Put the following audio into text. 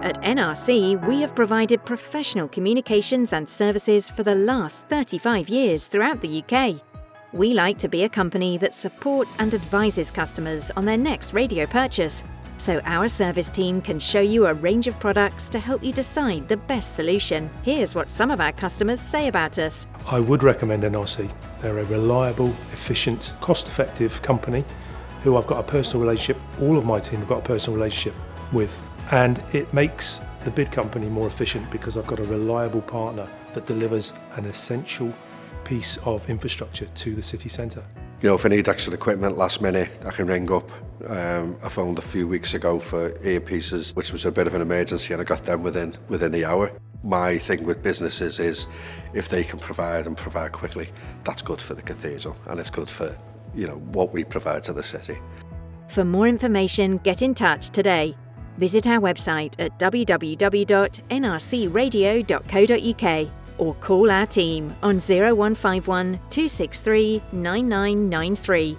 At NRC, we have provided professional communications and services for the last 35 years throughout the UK. We like to be a company that supports and advises customers on their next radio purchase, so our service team can show you a range of products to help you decide the best solution. Here's what some of our customers say about us. I would recommend NRC. They're a reliable, efficient, cost-effective company who I've got a personal relationship, all of my team have got a personal relationship with. And it makes the bid company more efficient because I've got a reliable partner that delivers an essential piece of infrastructure to the city centre. You know, if I need extra equipment last minute, I can ring up. I phoned a few weeks ago for earpieces, which was a bit of an emergency, and I got them within the hour. My thing with businesses is if they can provide and provide quickly, that's good for the cathedral and it's good for, you know, what we provide to the city. For more information, get in touch today. Visit our website at www.nrcradio.co.uk or call our team on 0151 263 9993.